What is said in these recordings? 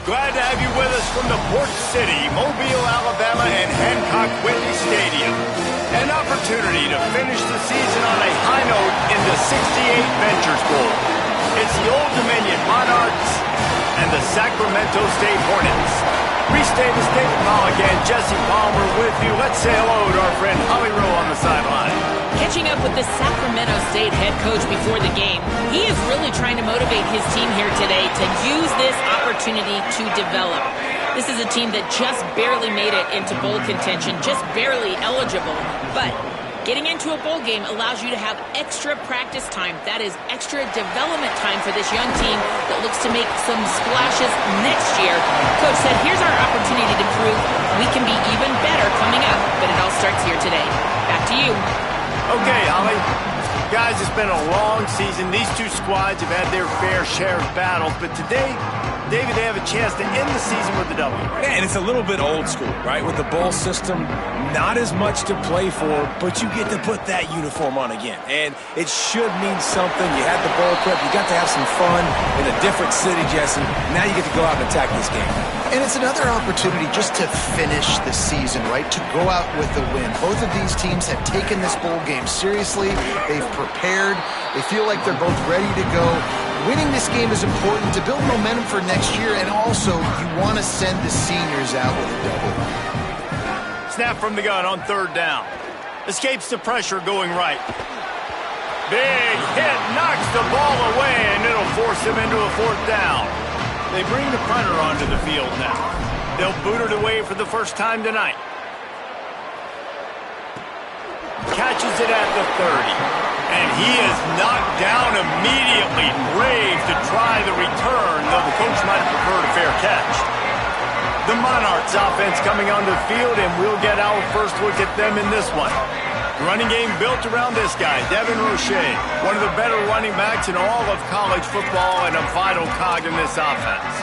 Glad to have you with us from the Port City, Mobile, Alabama, and Hancock Whitney Stadium. An opportunity to finish the season on a high note in the 68 Ventures Bowl. It's the Old Dominion Monarchs and the Sacramento State Hornets. Restate the state call again. Jesse Palmer with you. Let's say hello to our friend Holly Rowe on the sideline. Catching up with the Sacramento State head coach before the game, he is really trying to motivate his team here today to use this opportunity to develop. This is a team that just barely made it into bowl contention, just barely eligible, but getting into a bowl game allows you to have extra practice time. That is extra development time for this young team that looks to make some splashes next year. Coach said, here's our opportunity to prove we can be even better coming up, but it all starts here today. Back to you. Okay, Holly. Guys, it's been a long season. These two squads have had their fair share of battles, but today, David, they have a chance to end the season with a W. Yeah, and it's a little bit old school, right? With the bowl system, not as much to play for, but you get to put that uniform on again. And it should mean something. You had the bowl prep. You got to have some fun in a different city, Jesse. Now you get to go out and attack this game. And it's another opportunity just to finish the season, right? To go out with a win. Both of these teams have taken this bowl game seriously. They've prepared. They feel like they're both ready to go. Winning this game is important to build momentum for next year, and also you want to send the seniors out with a double. Snap from the gun on third down. Escapes the pressure going right. Big hit, knocks the ball away, and it'll force him into a fourth down. They bring the punter onto the field now. They'll boot it away for the first time tonight. Catches it at the 30. And he is knocked down immediately. Brave to try the return, though the coach might have preferred a fair catch. The Monarchs offense coming onto the field, and we'll get our first look at them in this one. The running game built around this guy, Devin Roche, one of the better running backs in all of college football and a vital cog in this offense.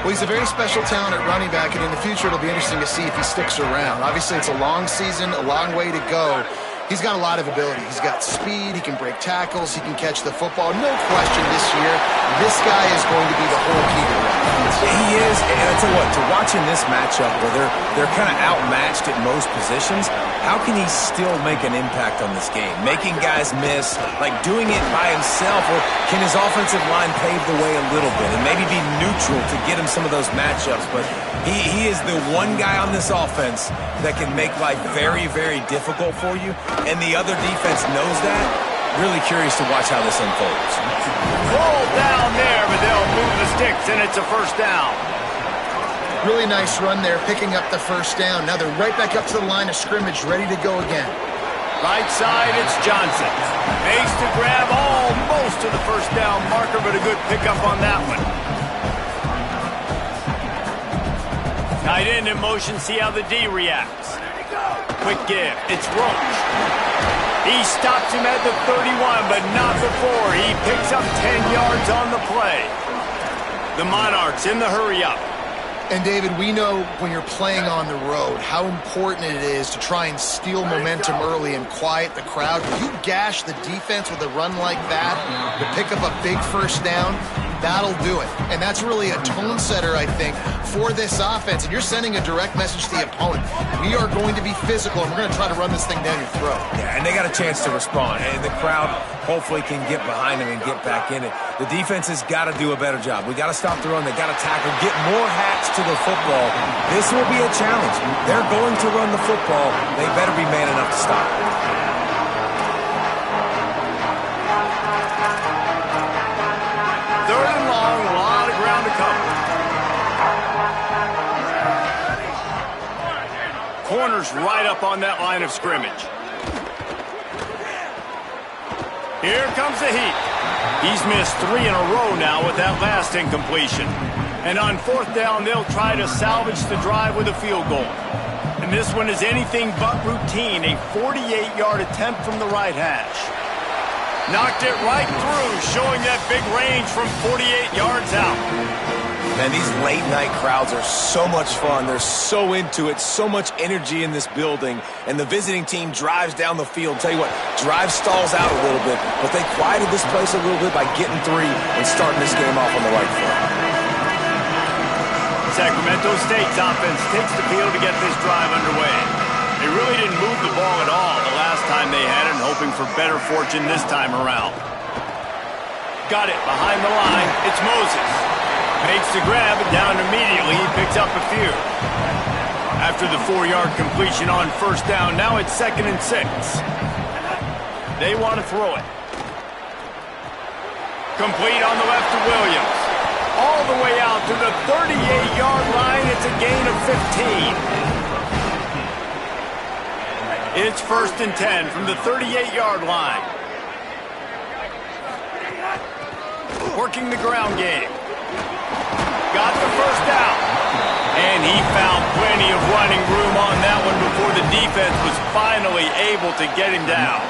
Well, he's a very special talent at running back, and in the future it'll be interesting to see if he sticks around. Obviously, it's a long season, a long way to go. He's got a lot of ability. He's got speed, he can break tackles, he can catch the football. No question this year, this guy is going to be the whole key to the offense. He is, and I tell you what, to watch in this matchup where they're kind of outmatched at most positions, how can he still make an impact on this game? Making guys miss, like doing it by himself, or can his offensive line pave the way a little bit and maybe be neutral to get him some of those matchups? But he is the one guy on this offense that can make life very, very difficult for you, and the other defense knows that. Really curious to watch how this unfolds. Roll down there, but they'll move the sticks, and it's a first down. Really nice run there, picking up the first down. Now they're right back up to the line of scrimmage, ready to go again. Right side, it's Johnson. Makes the grab almost to the first down marker, but a good pickup on that one. Tight end in motion, see how the D reacts. Quick give, it's Roach. He stops him at the 31, but not before. He picks up 10 yards on the play. The Monarchs in the hurry-up. And, David, we know when you're playing on the road how important it is to try and steal momentum early and quiet the crowd. When you gash the defense with a run like that to pick up a big first down, that'll do it. And that's really a tone setter, I think, for this offense. And you're sending a direct message to the opponent. We are going to be physical, and we're going to try to run this thing down your throat. Yeah, and they got a chance to respond. And the crowd hopefully can get behind them and get back in it. The defense has got to do a better job. We got to stop the run. They got to tackle, get more hats to the football. This will be a challenge. They're going to run the football. They better be man enough to stop it. Third and long, a lot of ground to cover. Corners right up on that line of scrimmage. Here comes the heat. He's missed 3 in a row now with that last incompletion. And on fourth down, they'll try to salvage the drive with a field goal. And this one is anything but routine, a 48-yard attempt from the right hash. Knocked it right through, showing that big range from 48 yards out. Man, these late-night crowds are so much fun. They're so into it, so much energy in this building. And the visiting team drives down the field. Tell you what, drive stalls out a little bit, but they quieted this place a little bit by getting 3 and starting this game off on the right foot. Sacramento State's offense takes the field to get this drive underway. They really didn't move the ball at all the last time they had it, and hoping for better fortune this time around. Got it behind the line. It's Moses. Makes the grab, and down immediately. He picks up a few. After the 4-yard completion on first down, now it's 2nd and 6. They want to throw it. Complete on the left to Williams. All the way out to the 38-yard line. It's a gain of 15. It's 1st and 10 from the 38-yard line. Working the ground game. Got the first down. And he found plenty of running room on that one before the defense was finally able to get him down.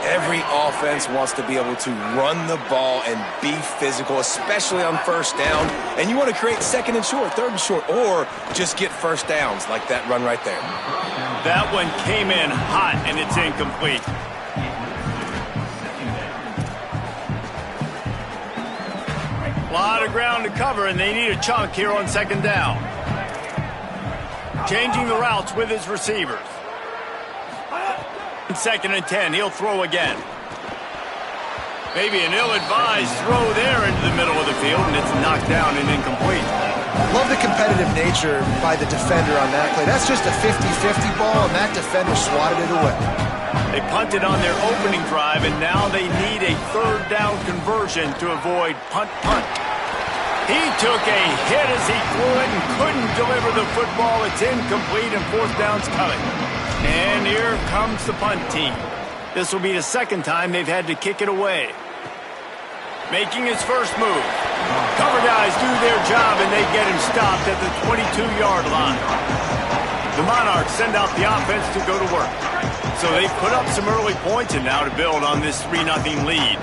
Every offense wants to be able to run the ball and be physical, especially on first down. And you want to create 2nd and short, 3rd and short, or just get first downs like that run right there. That one came in hot, and it's incomplete. A lot of ground to cover, and they need a chunk here on 2nd down. Changing the routes with his receivers. 2nd and 10, he'll throw again. Maybe an ill-advised throw there into the middle of the field, and it's knocked down and incomplete. Love the competitive nature by the defender on that play. That's just a 50-50 ball, and that defender swatted it away. They punted on their opening drive, and now they need a 3rd down conversion to avoid punt-punt. He took a hit as he threw it and couldn't deliver the football. It's incomplete, and 4th down's coming. And here comes the punt team. This will be the 2nd time they've had to kick it away. Making his first move. Cover guys do their job, and they get him stopped at the 22-yard line. The Monarchs send out the offense to go to work. So they put up some early points, and now to build on this 3-0 lead.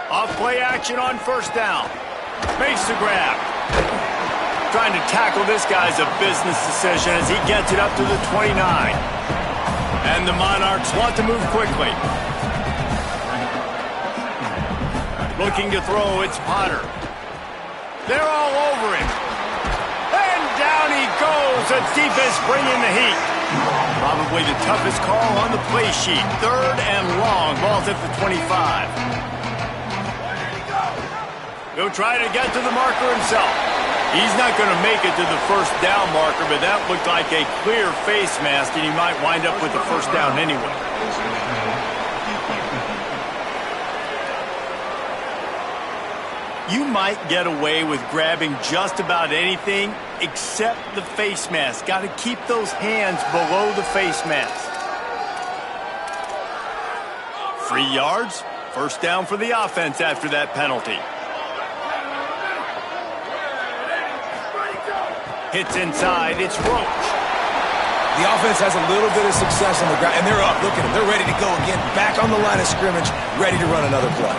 Off play action on first down. Makes the grab. Trying to tackle this guy's a business decision as he gets it up to the 29. And the Monarchs want to move quickly. Looking to throw, it's Potter. They're all over him. And down he goes. The defense bringing the heat. Probably the toughest call on the play sheet. 3rd and long. Ball's at the 25. He'll try to get to the marker himself. He's not going to make it to the first down marker, but that looked like a clear face mask, and he might wind up with the first down anyway. You might get away with grabbing just about anything except the face mask. Got to keep those hands below the face mask. 3 yards, first down for the offense after that penalty. Hits inside, it's Roach. The offense has a little bit of success on the ground, and they're up. Look at them. They're ready to go again. Back on the line of scrimmage, ready to run another play.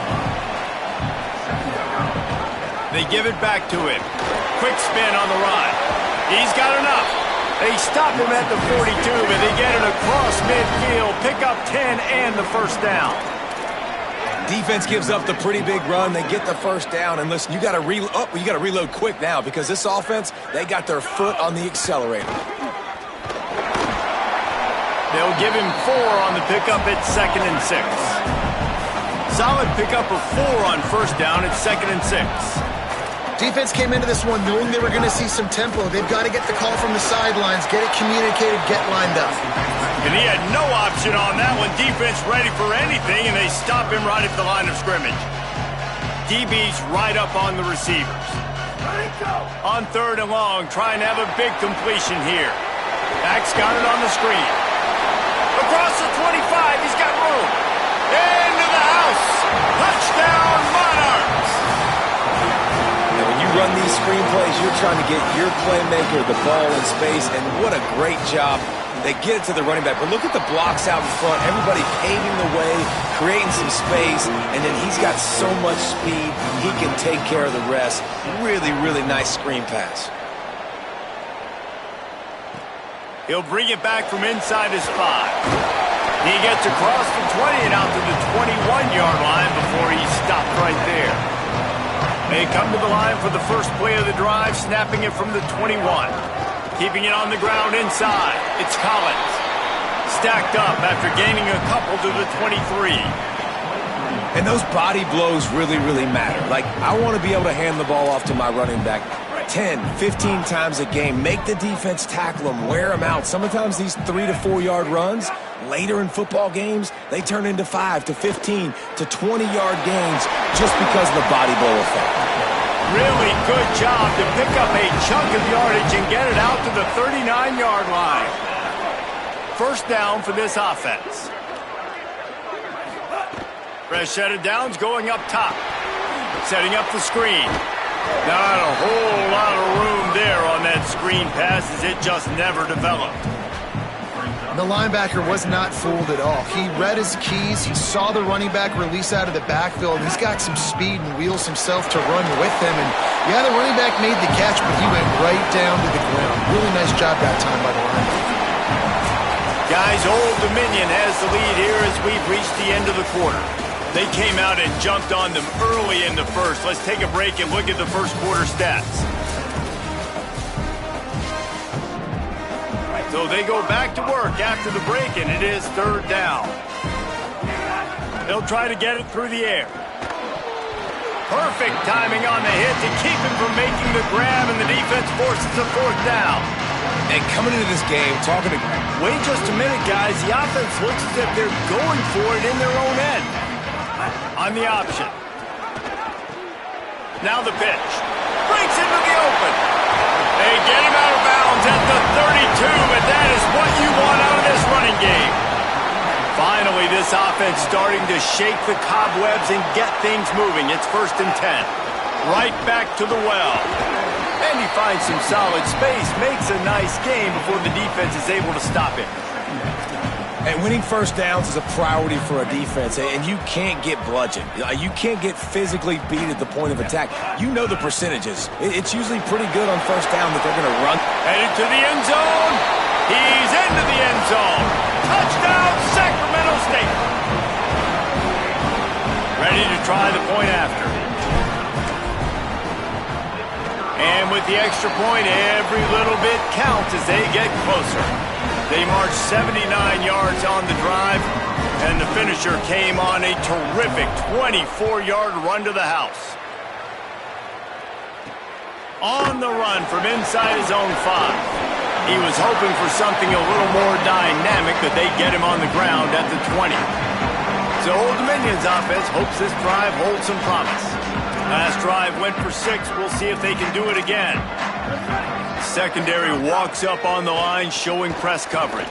They give it back to him. Quick spin on the run. He's got enough. They stop him at the 42, but they get it across midfield. Pick up 10 and the first down. Defense gives up the pretty big run. They get the first down, and listen, you got to reload quick now because this offense, they got their foot on the accelerator. They'll give him 4 on the pickup at 2nd and 6. Solid pickup of 4 on first down at 2nd and 6. Defense came into this one knowing they were going to see some tempo. They've got to get the call from the sidelines, get it communicated, get lined up. And he had no option on that one. Defense ready for anything, and they stop him right at the line of scrimmage. DB's right up on the receivers. On 3rd and long, trying to have a big completion here. Max got it on the screen. Across the 25, he's got room. Into the house. Touchdown, Monarchs. And when you run these screenplays, you're trying to get your playmaker the ball in space, and what a great job. They get it to the running back, but look at the blocks out in front. Everybody paving the way, creating some space, and then he's got so much speed, he can take care of the rest. Really, really nice screen pass. He'll bring it back from inside his 5. He gets across the 20 and out to the 21-yard line before he's stopped right there. They come to the line for the first play of the drive, snapping it from the 21. Keeping it on the ground inside. It's Collins. Stacked up after gaining a couple to the 23. And those body blows really, really matter. Like, I want to be able to hand the ball off to my running back 10, 15 times a game. Make the defense tackle them, wear them out. Sometimes these 3 to 4 yard runs, later in football games, they turn into 5 to 15 to 20-yard gains just because of the body blow effect. Really good job to pick up a chunk of yardage and get it out to the 39-yard line. First down for this offense. Set of downs going up top. Setting up the screen. Not a whole lot of room there on that screen pass as it just never developed. The linebacker was not fooled at all. He read his keys. He saw the running back release out of the backfield. He's got some speed and wheels himself to run with him. And yeah, the running back made the catch, but he went right down to the ground. Really nice job that time by the linebacker. Guys, Old Dominion has the lead here as we've reached the end of the quarter. They came out and jumped on them early in the first. Let's take a break and look at the first quarter stats. So they go back to work after the break, and it is third down. They'll try to get it through the air. Perfect timing on the hit to keep him from making the grab, and the defense forces a fourth down. And coming into this game, talking to... Wait just a minute, guys. The offense looks as if they're going for it in their own end. On the option. Now the pitch. Breaks into the open. They get him out of bounds at the 32, but that is what you want out of this running game. Finally, this offense starting to shake the cobwebs and get things moving. It's 1st and 10. Right back to the well. And he finds some solid space, makes a nice game before the defense is able to stop it. And winning first downs is a priority for a defense, and you can't get bludgeoned. You can't get physically beat at the point of attack. You know the percentages. It's usually pretty good on first down that they're going to run. Headed to the end zone. He's into the end zone. Touchdown, Sacramento State. Ready to try the point after. And with the extra point, every little bit counts as they get closer. They marched 79 yards on the drive, and the finisher came on a terrific 24-yard run to the house. On the run from inside his own 5. He was hoping for something a little more dynamic, but they get him on the ground at the 20. So Old Dominion's offense hopes this drive holds some promise. Last drive went for 6. We'll see if they can do it again. Secondary walks up on the line, showing press coverage.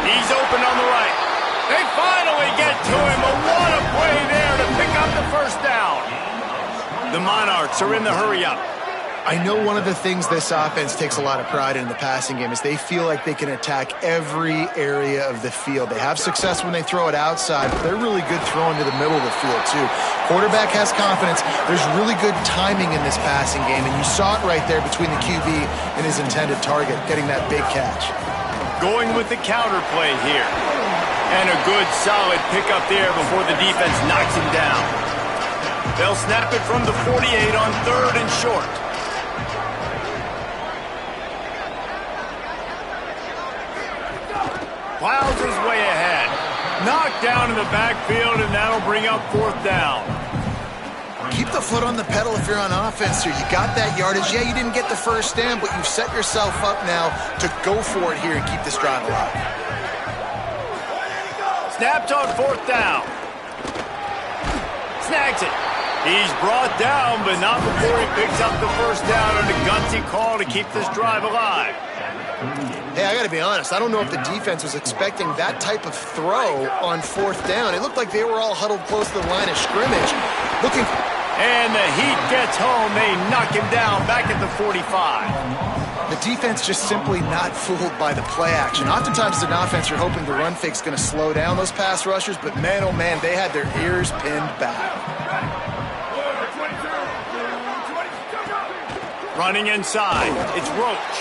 He's open on the right. They finally get to him, but what a play there to pick up the first down. The Monarchs are in the hurry-up. I know one of the things this offense takes a lot of pride in the passing game is they feel like they can attack every area of the field. They have success when they throw it outside, but they're really good throwing to the middle of the field, too. Quarterback has confidence. There's really good timing in this passing game, and you saw it right there between the QB and his intended target, getting that big catch. Going with the counter play here. And a good, solid pickup there before the defense knocks him down. They'll snap it from the 48 on 3rd and short. Plows his way ahead. Knocked down in the backfield, and that'll bring up 4th down. Keep the foot on the pedal if you're on offense here. You got that yardage. Yeah, you didn't get the first down, but you've set yourself up now to go for it here and keep this drive alive. Snapped on 4th down. Snags it. He's brought down, but not before he picks up the first down on a gutsy call to keep this drive alive. Hey, I got to be honest. I don't know if the defense was expecting that type of throw on 4th down. It looked like they were all huddled close to the line of scrimmage. And the heat gets home. They knock him down back at the 45. The defense just simply not fooled by the play action. Oftentimes, as an offense, you're hoping the run fake's going to slow down those pass rushers, but man, oh man, they had their ears pinned back. Running inside. It's Roach.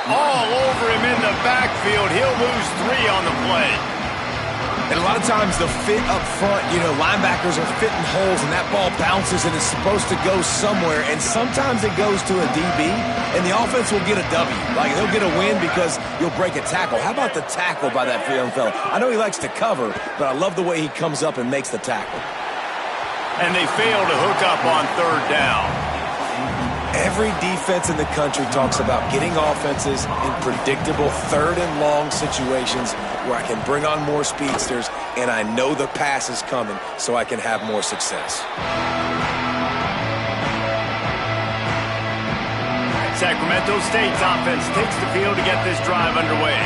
All over him in the backfield. He'll lose 3 on the play. And a lot of times the fit up front, linebackers are fitting holes and that ball bounces and it's supposed to go somewhere. And sometimes it goes to a DB and the offense will get a W. Like they'll get a win because you'll break a tackle. How about the tackle by that young fella? I know he likes to cover, but I love the way he comes up and makes the tackle. And they fail to hook up on third down. Every defense in the country talks about getting offenses in predictable third and long situations where I can bring on more speedsters and I know the pass is coming so I can have more success. Sacramento State's offense takes the field to get this drive underway.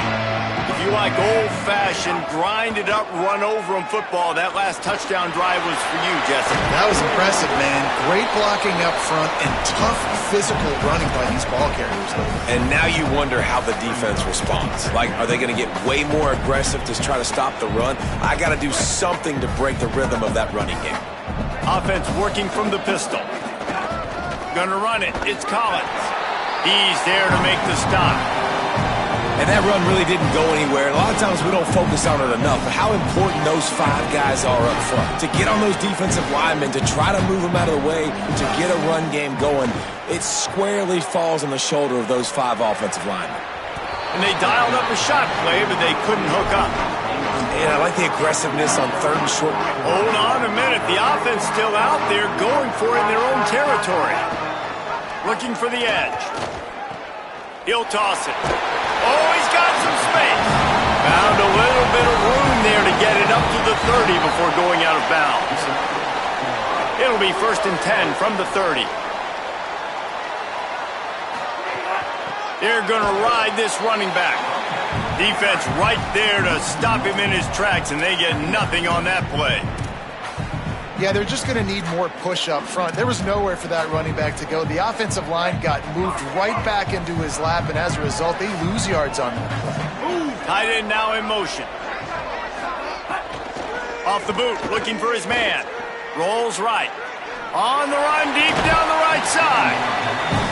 If you like old-fashioned, grinded-up, run-over-'em football, that last touchdown drive was for you, Jesse. That was impressive, man. Great blocking up front and tough physical running by these ball carriers. And now you wonder how the defense responds. Like, are they going to get way more aggressive to try to stop the run? I got to do something to break the rhythm of that running game. Offense working from the pistol. Gonna run it. It's Collins. He's there to make the stop. And that run really didn't go anywhere. A lot of times we don't focus on it enough, but how important those 5 guys are up front. To get on those defensive linemen, to try to move them out of the way, to get a run game going, it squarely falls on the shoulder of those 5 offensive linemen. And they dialed up a shot play, but they couldn't hook up. Yeah, I like the aggressiveness on third and short. Hold on a minute. The offense still out there going for it in their own territory. Looking for the edge. He'll toss it. Oh, he's got some space. Found a little bit of room there to get it up to the 30 before going out of bounds. It'll be 1st and 10 from the 30. They're going to ride this running back. Defense right there to stop him in his tracks, and they get nothing on that play. Yeah, they're just going to need more push up front. There was nowhere for that running back to go. The offensive line got moved right back into his lap, and as a result, they lose yards on that play. Tight end now in motion. Off the boot, looking for his man. Rolls right. On the run, deep down the right side.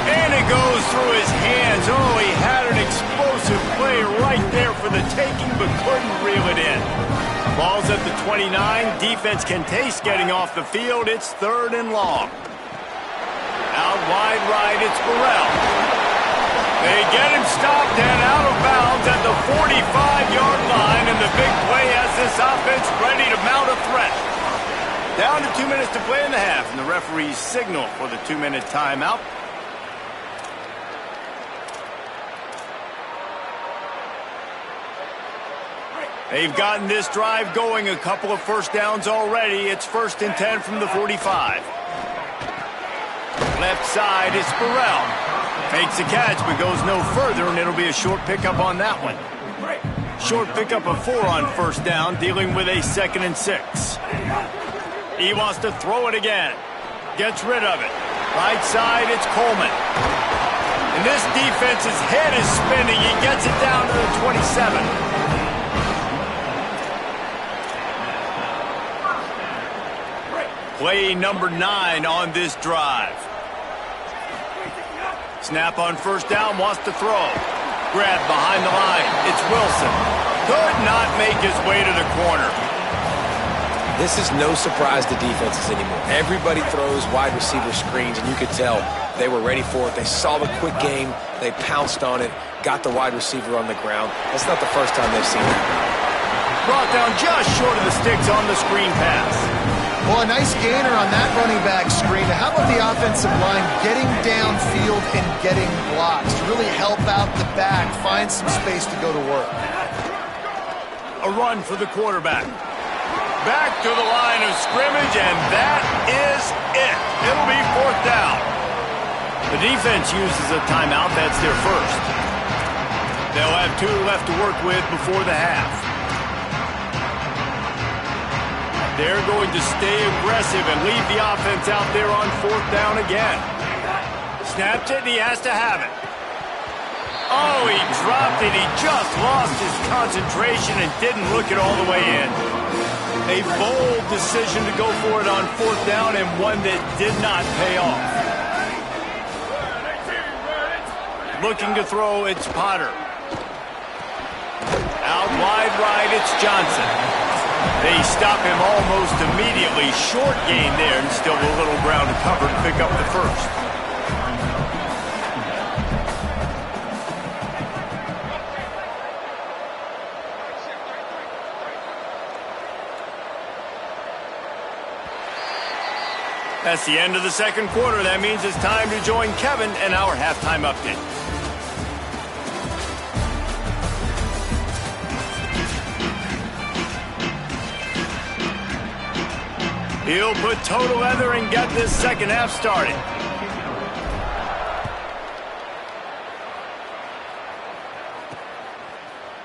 And it goes through his hands. Oh, he had an explosive play right there for the taking, but couldn't reel it in. Ball's at the 29. Defense can taste getting off the field. It's 3rd and long. Out wide right, it's Burrell. They get him stopped and out of bounds at the 45-yard line, and the big play has this offense ready to mount a threat. Down to 2 minutes to play in the half, and the referees signal for the 2-minute timeout. They've gotten this drive going, a couple of first downs already. It's 1st and 10 from the 45. Left side is Burrell. Makes a catch, but goes no further, and it'll be a short pickup on that one. Short pickup of 4 on 1st down, dealing with a 2nd and 6. He wants to throw it again. Gets rid of it. Right side, it's Coleman. And this defense's head is spinning. He gets it down to the 27. Play number 9 on this drive. Snap on 1st down, wants to throw. Grab behind the line. It's Wilson. Could not make his way to the corner. This is no surprise to defenses anymore. Everybody throws wide receiver screens, and you could tell they were ready for it. They saw the quick game. They pounced on it, got the wide receiver on the ground. That's not the first time they've seen that. Brought down just short of the sticks on the screen pass. Well, a nice gainer on that running back screen. How about the offensive line getting downfield and getting blocks to really help out the back, find some space to go to work? A run for the quarterback. Back to the line of scrimmage, and that is it. It'll be 4th down. The defense uses a timeout. That's their first. They'll have 2 left to work with before the half. They're going to stay aggressive and leave the offense out there on 4th down again. Snapped it, and he has to have it. Oh, he dropped it. He just lost his concentration and didn't look it all the way in. A bold decision to go for it on 4th down, and one that did not pay off. Looking to throw, it's Potter. Out wide right, it's Johnson. They stop him almost immediately. Short gain there, and still a little ground to cover to pick up the first. That's the end of the second quarter. That means it's time to join Kevin in our halftime update. He'll put total leather and get this second half started.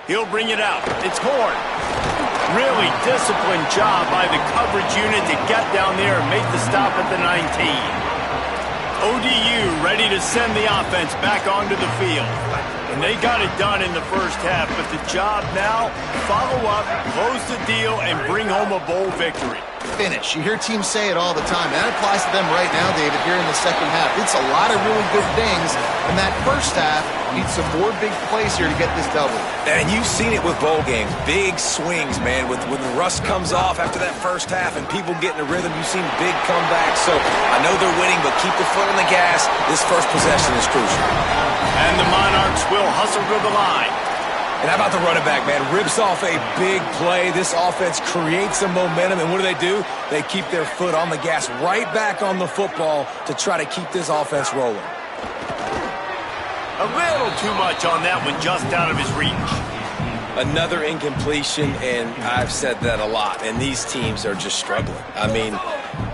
He'll bring it out. It's Horn. Really disciplined job by the coverage unit to get down there and make the stop at the 19. ODU ready to send the offense back onto the field. And they got it done in the first half, but the job now, follow up, close the deal, and bring home a bowl victory. Finish. You hear teams say it all the time. That applies to them right now, David, here in the second half. It's a lot of really good things, and that first half needs some more big plays here to get this double. And you've seen it with bowl games. Big swings, man. When the rust comes off after that first half and people get in a rhythm, you've seen big comebacks. So I know they're winning, but keep the foot on the gas. This first possession is crucial. And the Monarchs will hustle to the line. And how about the running back, man? Rips off a big play. This offense creates some momentum, and what do? They keep their foot on the gas, right back on the football to try to keep this offense rolling. A little too much on that one, just out of his reach. Another incompletion, and I've said that a lot, and these teams are just struggling. I mean,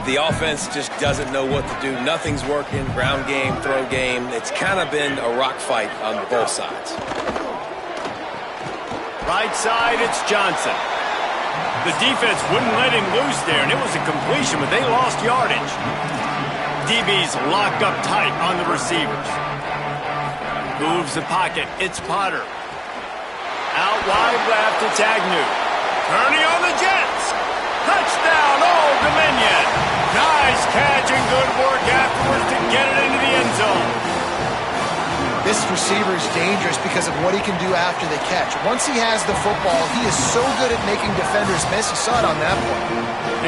the offense just doesn't know what to do. Nothing's working. Ground game, throw game. It's kind of been a rock fight on both sides. Right side, it's Johnson. The defense wouldn't let him loose there, and it was a completion, but they lost yardage. DB's locked up tight on the receivers. Moves the pocket. It's Potter. Out wide left, it's Agnew. Turning on the Jets. Touchdown, Old Dominion. Nice catch and good work afterwards to get it into the end zone. This receiver is dangerous because of what he can do after the catch. Once he has the football, he is so good at making defenders miss. You saw it on that one.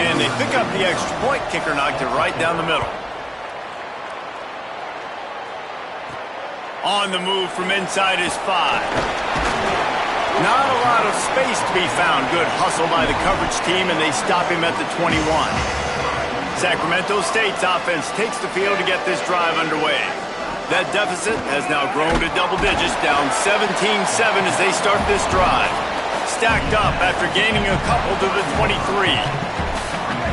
And they pick up the extra point. Kicker knocked it right down the middle. On the move from inside is 5. Not a lot of space to be found. Good hustle by the coverage team, and they stop him at the 21. Sacramento State's offense takes the field to get this drive underway. That deficit has now grown to double digits, down 17-7 as they start this drive. Stacked up after gaining a couple to the 23.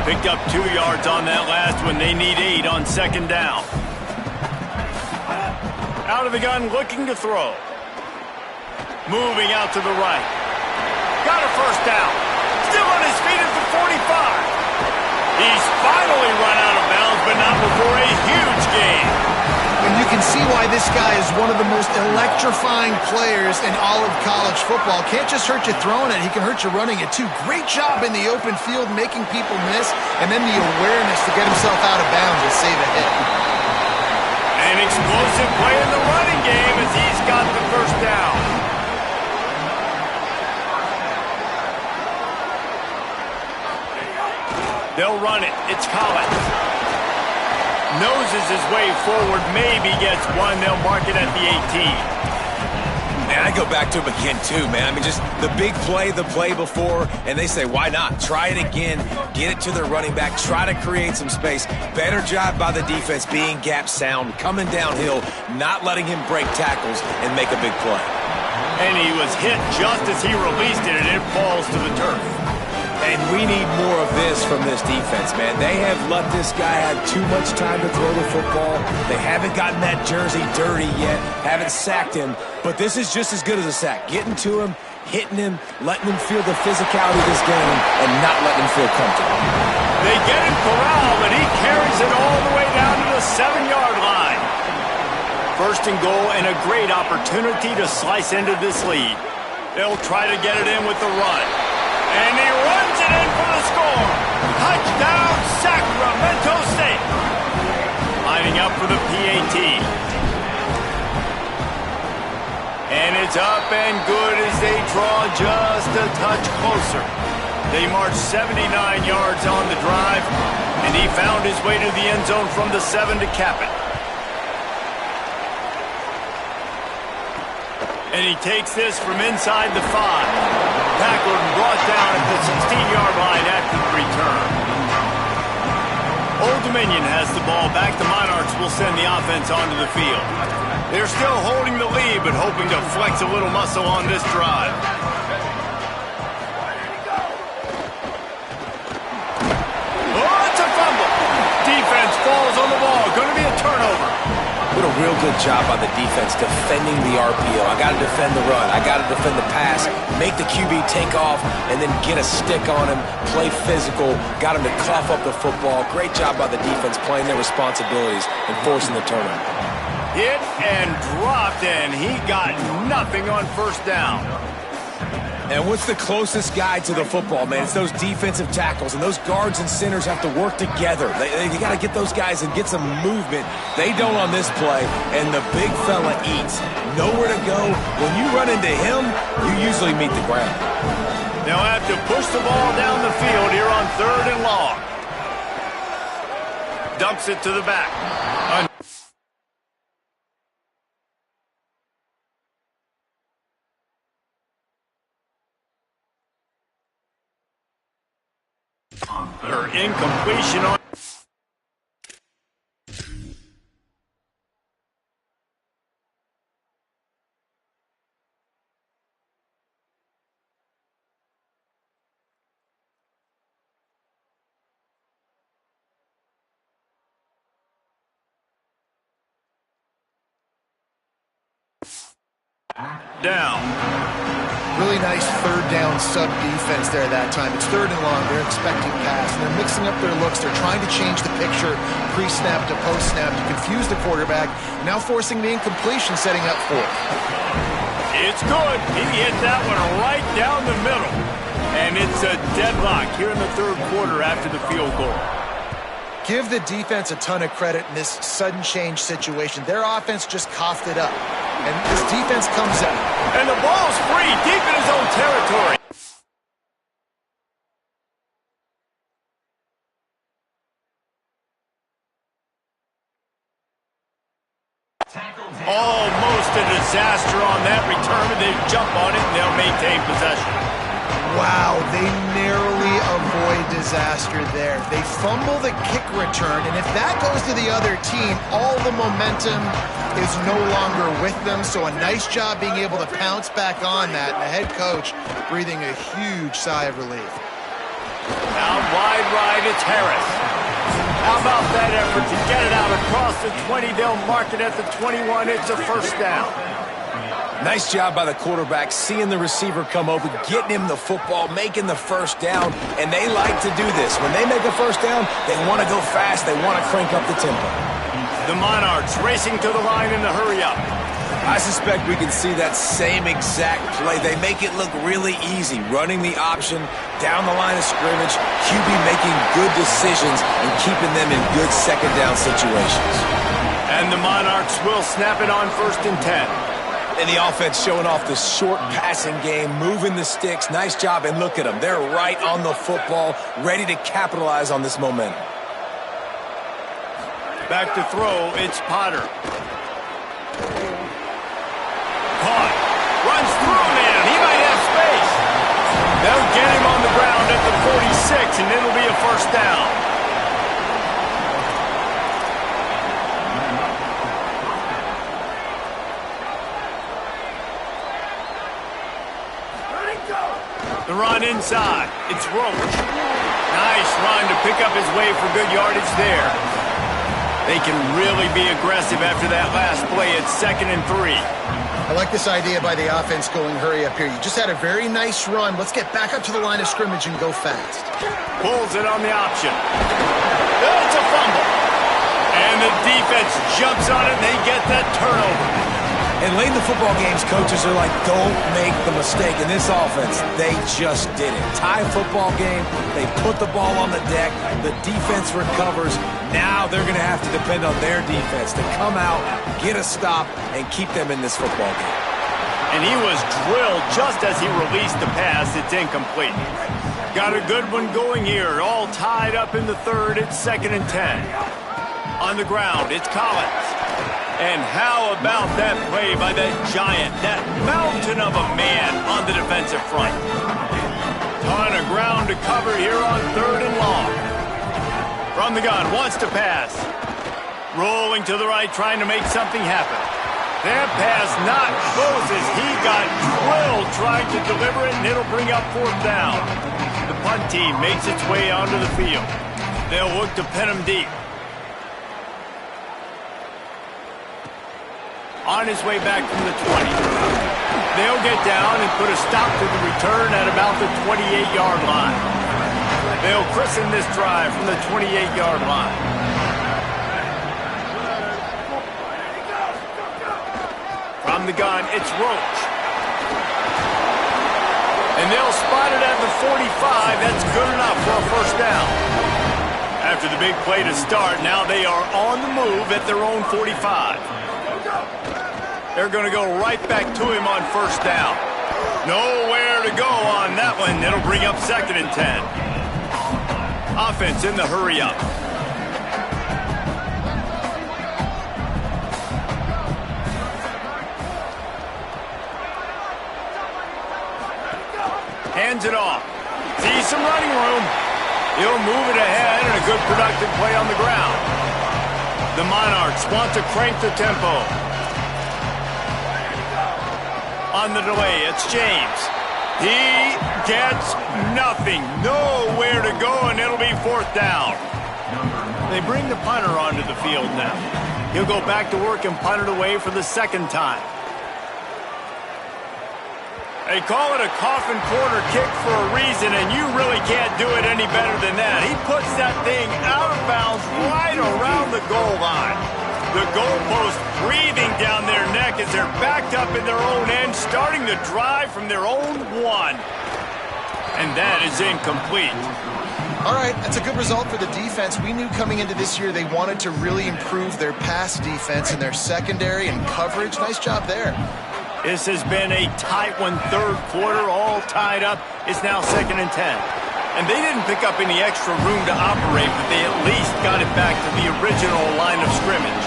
Picked up 2 yards on that last one. They need 8 on second down. Out of the gun, looking to throw. Moving out to the right. Got a first down. Still on his feet at the 45. He's finally run out of bounds, but not before a huge gain. And you can see why this guy is one of the most electrifying players in all of college football. Can't just hurt you throwing it, he can hurt you running it too. Great job in the open field, making people miss, and then the awareness to get himself out of bounds and save a hit. An explosive play in the running game as he's got the first down. They'll run it. It's Collins. Noses his way forward, maybe gets one. They'll mark it at the 18. Man, I go back to him again, too, man. I mean, just the big play, the play before, and they say, why not? Try it again, get it to their running back, try to create some space. Better job by the defense being gap sound, coming downhill, not letting him break tackles and make a big play. And he was hit just as he released it, and it falls to the turf. And we need more of this from this defense, man. They have let this guy have too much time to throw the football. They haven't gotten that jersey dirty yet, haven't sacked him. But this is just as good as a sack. Getting to him, hitting him, letting him feel the physicality of this game, and not letting him feel comfortable. They get him corralled, but he carries it all the way down to the 7-yard line. First and goal, and a great opportunity to slice into this lead. They'll try to get it in with the run. And he runs it in for the score. Touchdown, Sacramento State. Lining up for the PAT. And it's up and good as they draw just a touch closer. They marched 79 yards on the drive, and he found his way to the end zone from the 7 to cap it. And he takes this from inside the 5. Tackled and brought down at the 16-yard line after the return. Old Dominion has the ball back. The Monarchs will send the offense onto the field. They're still holding the lead, but hoping to flex a little muscle on this drive. Oh, it's a fumble. Defense falls on the ball. Going to be a turnover. Did a real good job by the defense defending the RPO. I got to defend the run. I got to defend the pass. Make the QB take off and then get a stick on him. Play physical. Got him to cough up the football. Great job by the defense playing their responsibilities and forcing the turnover. Hit and dropped, and he got nothing on first down. And what's the closest guy to the football, man? It's those defensive tackles, and those guards and centers have to work together. They got to get those guys and get some movement. They don't on this play, and the big fella eats. Nowhere to go. When you run into him, you usually meet the ground. They'll have to push the ball down the field here on 3rd and long. Dumps it to the back. Or incompletion on... Down. Really nice 3rd down sub defense there that time. It's 3rd and long. They're expecting pass, and they're mixing up their looks. They're trying to change the picture pre-snap to post-snap to confuse the quarterback, now forcing the incompletion, setting up 4th. It's good. He hit that one right down the middle. And it's a deadlock here in the 3rd quarter after the field goal. Give the defense a ton of credit in this sudden change situation. Their offense just coughed it up. And this defense comes out. And the ball's free, deep in his own territory. Almost a disaster on that return, but they jump on it and they'll maintain possession. Wow, they narrowly avoid disaster there. They fumble the kick return, and if that goes to the other team, all the momentum is no longer with them. So a nice job being able to pounce back on that, and the head coach breathing a huge sigh of relief. Out wide right, it's Harris. How about that effort to get it out across the 20? They'll mark it at the 21. It's a first down. Nice job by the quarterback, seeing the receiver come open, getting him the football, making the first down, and they like to do this. When they make a first down, they want to go fast, they want to crank up the tempo. The Monarchs racing to the line in the hurry-up. I suspect we can see that same exact play. They make it look really easy, running the option down the line of scrimmage, QB making good decisions and keeping them in good second down situations. And the Monarchs will snap it on 1st and 10. And the offense showing off the short passing game, moving the sticks. Nice job, and look at them. They're right on the football, ready to capitalize on this momentum. Back to throw, it's Potter. Caught. Runs through a man. He might have space. They'll get him on the ground at the 46, and it'll be a first down. The run inside. It's Roach. Nice run to pick up his way for good yardage there. They can really be aggressive after that last play. It's 2nd and 3. I like this idea by the offense going hurry up here. You just had a very nice run. Let's get back up to the line of scrimmage and go fast. Pulls it on the option. It's a fumble. And the defense jumps on it, and they get that turnover. And late in the football games, coaches are like, don't make the mistake. In this offense, they just did it. Tie football game, they put the ball on the deck, the defense recovers. Now they're going to have to depend on their defense to come out, get a stop, and keep them in this football game. And he was drilled just as he released the pass. It's incomplete. Got a good one going here. All tied up in the third. It's 2nd and 10. On the ground, it's Collins. And how about that play by that giant, that mountain of a man on the defensive front? Ton of ground to cover here on 3rd and long. From the gun, wants to pass. Rolling to the right, trying to make something happen. That pass not Moses. He got drilled trying to deliver it, and it'll bring up 4th down. The punt team makes its way onto the field. They'll look to pin him deep. On his way back from the 20. They'll get down and put a stop to the return at about the 28-yard line. They'll christen this drive from the 28-yard line. From the gun, it's Roach. And they'll spot it at the 45. That's good enough for a 1st down. After the big play to start, now they are on the move at their own 45. They're going to go right back to him on 1st down. Nowhere to go on that one. It'll bring up 2nd and 10. Offense in the hurry up. Hands it off. Sees some running room. He'll move it ahead and a good productive play on the ground. The Monarchs want to crank the tempo. On the delay, it's James. He gets nothing. Nowhere to go, and it'll be 4th down. They bring the punter onto the field now. He'll go back to work and punt it away for the 2nd time. They call it a coffin corner kick for a reason, and you really can't do it any better than that. He puts that thing out of bounds right around the goal line. The goalpost breathing down their neck as they're backed up in their own end, starting the drive from their own 1. And that is incomplete. All right, that's a good result for the defense. We knew coming into this year they wanted to really improve their pass defense in their secondary and coverage. Nice job there. This has been a tight one, 3rd quarter, all tied up. It's now 2nd and 10. And they didn't pick up any extra room to operate, but they at least got it back to the original line of scrimmage.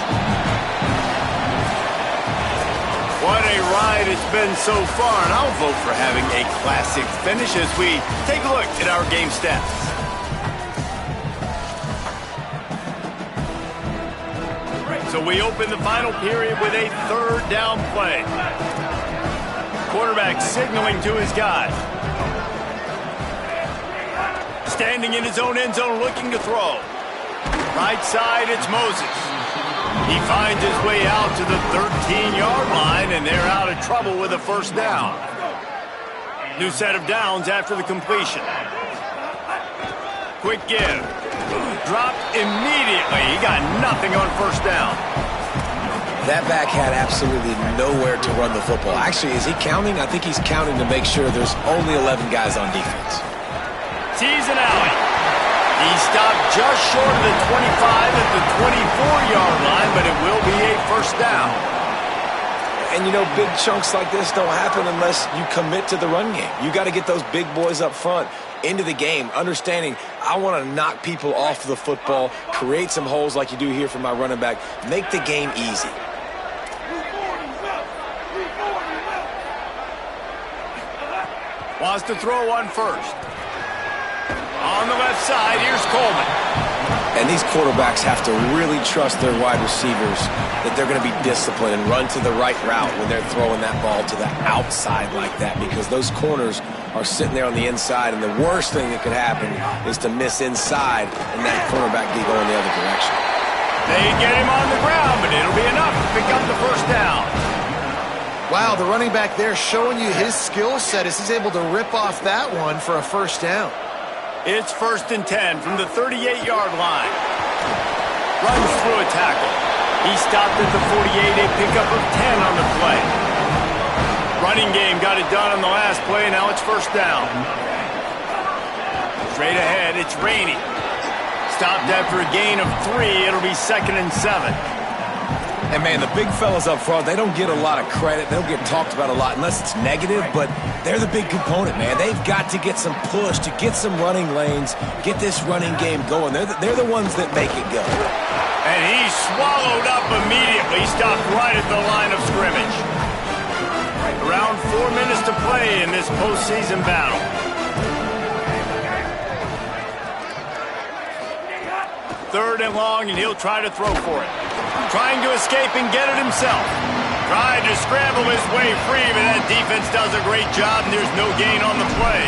What a ride it's been so far, and I'll vote for having a classic finish as we take a look at our game stats. So we open the final period with a 3rd down play. Quarterback signaling to his guy. Standing in his own end zone looking to throw. Right side, it's Moses. He finds his way out to the 13-yard line, and they're out of trouble with a 1st down. New set of downs after the completion. Quick give. Dropped immediately. He got nothing on 1st down. That back had absolutely nowhere to run the football. Actually, is he counting? I think he's counting to make sure there's only 11 guys on defense. Sees an alley. He stopped just short of the 25 at the 24-yard line, but it will be a 1st down. And, you know, big chunks like this don't happen unless you commit to the run game. You got to get those big boys up front into the game, understanding I want to knock people off the football, create some holes like you do here for my running back, make the game easy. Wants to throw on 1st. On the left side, here's Coleman. And these quarterbacks have to really trust their wide receivers that they're going to be disciplined and run to the right route when they're throwing that ball to the outside like that, because those corners are sitting there on the inside, and the worst thing that could happen is to miss inside and that cornerback be going the other direction. They get him on the ground, but it'll be enough to pick up the 1st down. Wow, the running back there showing you his skill set as he's able to rip off that one for a 1st down. It's 1st and 10 from the 38-yard line. Runs through a tackle. He stopped at the 48, a pickup of 10 on the play. Running game got it done on the last play, now it's 1st down. Straight ahead, it's Rainey. Stopped after a gain of 3, it'll be 2nd and 7. And, man, the big fellas up front, they don't get a lot of credit. They don't get talked about a lot unless it's negative, but they're the big component, man. They've got to get some push, to get some running lanes, get this running game going. They're the ones that make it go. And he swallowed up immediately, stopped right at the line of scrimmage. Around 4 minutes to play in this postseason battle. Third and long, and he'll try to throw for it. Trying to escape and get it himself. Trying to scramble his way free, but that defense does a great job, and there's no gain on the play.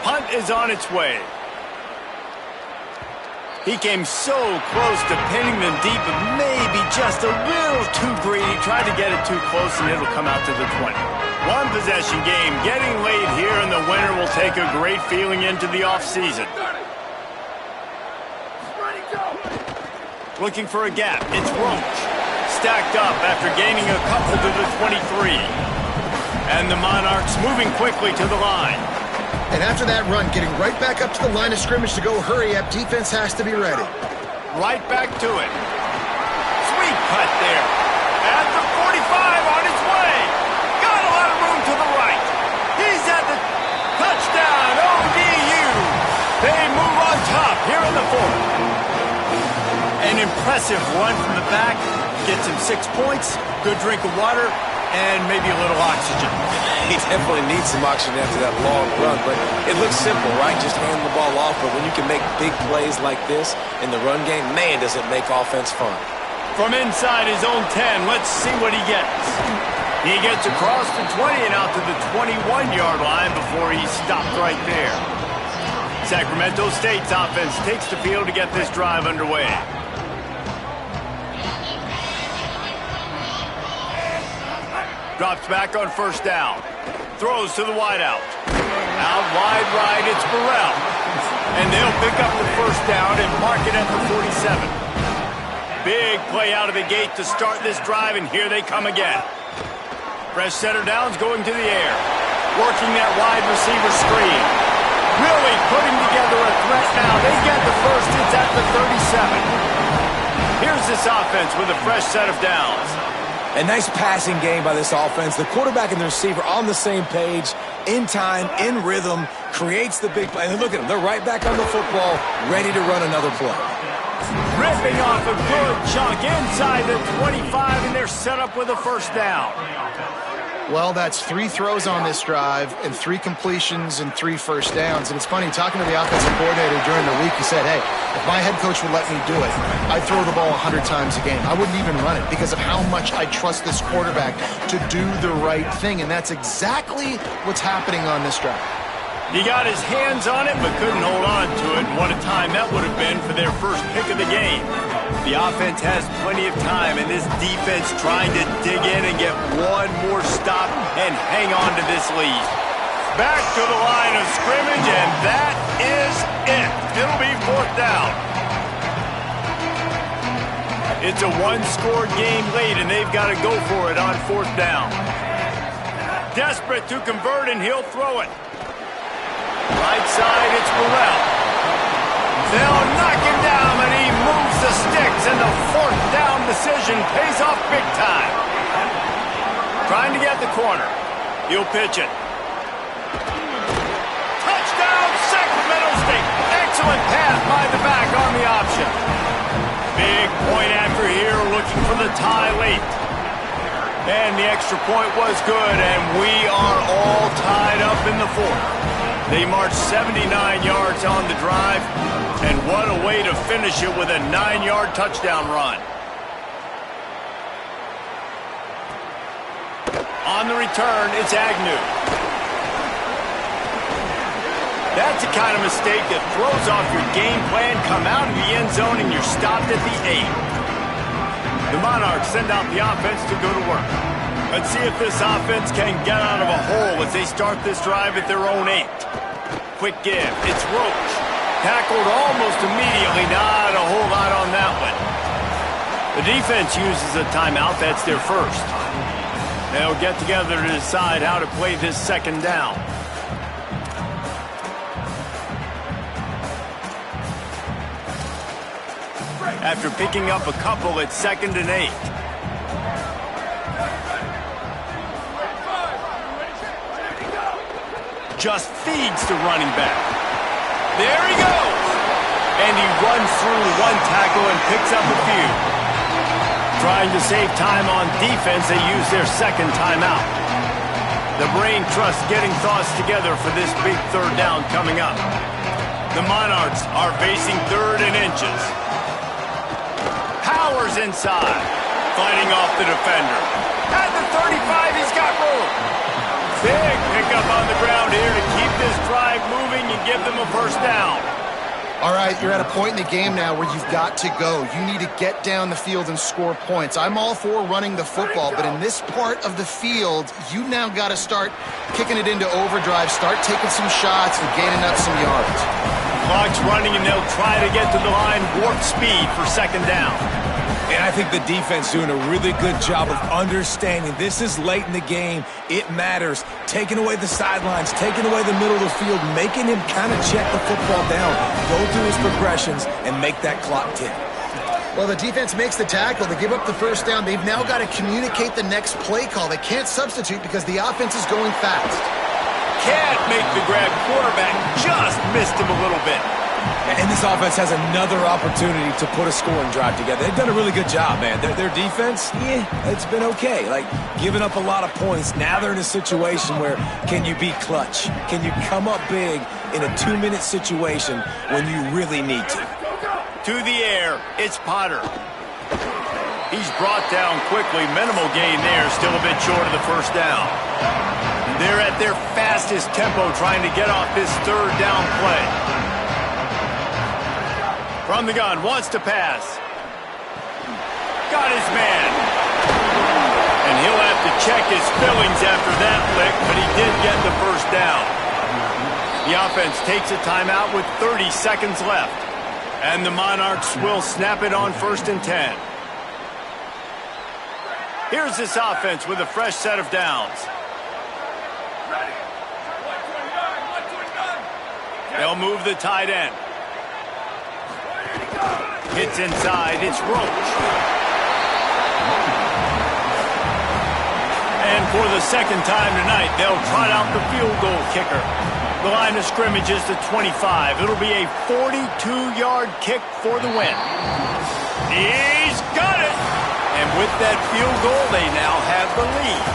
Punt is on its way. He came so close to pinning them deep, but maybe just a little too greedy. Tried to get it too close, and it'll come out to the 20. One possession game, getting late here, and the winner will take a great feeling into the offseason. Looking for a gap. It's Roach. Stacked up after gaining a couple to the 23. And the Monarchs moving quickly to the line. And after that run, getting right back up to the line of scrimmage to go hurry up, defense has to be ready. Right back to it. Sweet cut there. At the 45 on its way. Got a lot of room to the right. He's at the touchdown. ODU. They move on top here in the fourth. An impressive run from the back. Gets him 6 points, good drink of water, and maybe a little oxygen. He definitely needs some oxygen after that long run, but it looks simple, right? Just hand the ball off, but when you can make big plays like this in the run game, man, does it make offense fun. From inside his own 10, let's see what he gets. He gets across the 20 and out to the 21-yard line before he's stopped right there. Sacramento State's offense takes the field to get this drive underway. Drops back on first down. Throws to the wideout. Out wide right, it's Burrell. And they'll pick up the first down and mark it at the 47. Big play out of the gate to start this drive, and here they come again. Fresh setter downs going to the air. Working that wide receiver screen. Really putting together a threat now. They get the first, it's at the 37. Here's this offense with a fresh set of downs. A nice passing game by this offense. The quarterback and the receiver on the same page, in time, in rhythm, creates the big play. And look at them. They're right back on the football, ready to run another play. Ripping off a good chunk inside the 25, and they're set up with a first down. Well, that's 3 throws on this drive and 3 completions and 3 first downs. And it's funny, talking to the offensive coordinator during the week, he said, hey, if my head coach would let me do it, I'd throw the ball 100 times a game. I wouldn't even run it because of how much I trust this quarterback to do the right thing. And that's exactly what's happening on this drive. He got his hands on it, but couldn't hold on to it. And what a time that would have been for their first pick of the game. The offense has plenty of time, and this defense trying to dig in and get one more stop and hang on to this lead. Back to the line of scrimmage, and that is it. It'll be fourth down. It's a one-score game late, and they've got to go for it on fourth down. Desperate to convert, and he'll throw it. Right side, it's Burrell. They'll knock him down, and he moves the sticks, and the fourth down decision pays off big time. Trying to get the corner. He'll pitch it. Touchdown, Sacramento State. Excellent pass by the back on the option. Big point after here, looking for the tie late. And the extra point was good, and we are all tied up in the fourth. They marched 79 yards on the drive, and what a way to finish it with a 9-yard touchdown run. On the return, it's Agnew. That's the kind of mistake that throws off your game plan. Come out of the end zone, and you're stopped at the 8. The Monarchs send out the offense to go to work. Let's see if this offense can get out of a hole as they start this drive at their own 8. Quick give. It's Roach. Tackled almost immediately. Not a whole lot on that one. The defense uses a timeout. That's their first. They'll get together to decide how to play this second down. after picking up a couple at 2nd and 8. Just feeds the running back. There he goes! And he runs through one tackle and picks up a few. Trying to save time on defense, they use their second timeout. The brain trust getting thoughts together for this big 3rd down coming up. The Monarchs are facing 3rd and inches. Powers inside, fighting off the defender. At the 35, he's got room. Big pickup on the ground here to keep this drive moving and give them a 1st down. All right, you're at a point in the game now where you've got to go. You need to get down the field and score points. I'm all for running the football, but in this part of the field, you now got to start kicking it into overdrive, start taking some shots and gaining up some yards. Clock's running, and they'll try to get to the line warp speed for 2nd down. And I think the defense doing a really good job of understanding this is late in the game. It matters. Taking away the sidelines, taking away the middle of the field, making him kind of check the football down, go through his progressions, and make that clock tick. Well, the defense makes the tackle. They give up the 1st down. They've now got to communicate the next play call. They can't substitute because the offense is going fast. Can't make the grab. Quarterback just missed him a little bit. And this offense has another opportunity to put a scoring drive together. They've done a really good job, man. Their defense, it's been okay. Like, giving up a lot of points. Now they're in a situation where can you be clutch? Can you come up big in a 2-minute situation when you really need to? To the air, it's Potter. He's brought down quickly. Minimal gain there, still a bit short of the 1st down. They're at their fastest tempo trying to get off this 3rd down play. From the gun, wants to pass. Got his man. And he'll have to check his fillings after that lick, but he did get the 1st down. The offense takes a timeout with 30 seconds left. And the Monarchs will snap it on 1st and 10. Here's this offense with a fresh set of downs. They'll move the tight end. Hits inside, it's Roach. And for the 2nd time tonight, they'll trot out the field goal kicker. The line of scrimmage is the 25. It'll be a 42-yard kick for the win. He's got it! And with that field goal, they now have the lead.